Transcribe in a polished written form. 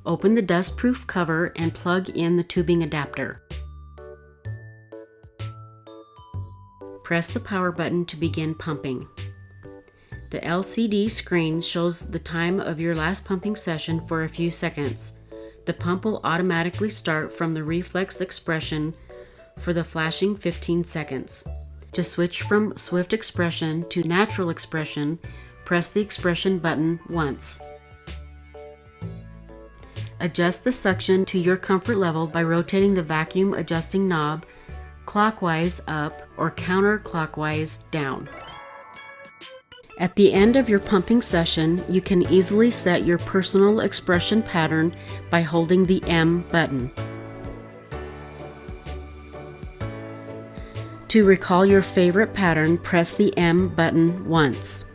Open the dust-proof cover and plug in the tubing adapter. Press the power button to begin pumping. The LCD screen shows the time of your last pumping session for a few seconds. The pump will automatically start from the reflex expression for the flashing 15 seconds. To switch from swift expression to natural expression, press the expression button once. Adjust the suction to your comfort level by rotating the vacuum adjusting knob clockwise up or counterclockwise down. At the end of your pumping session, you can easily set your personal expression pattern by holding the M button. To recall your favorite pattern, press the M button once.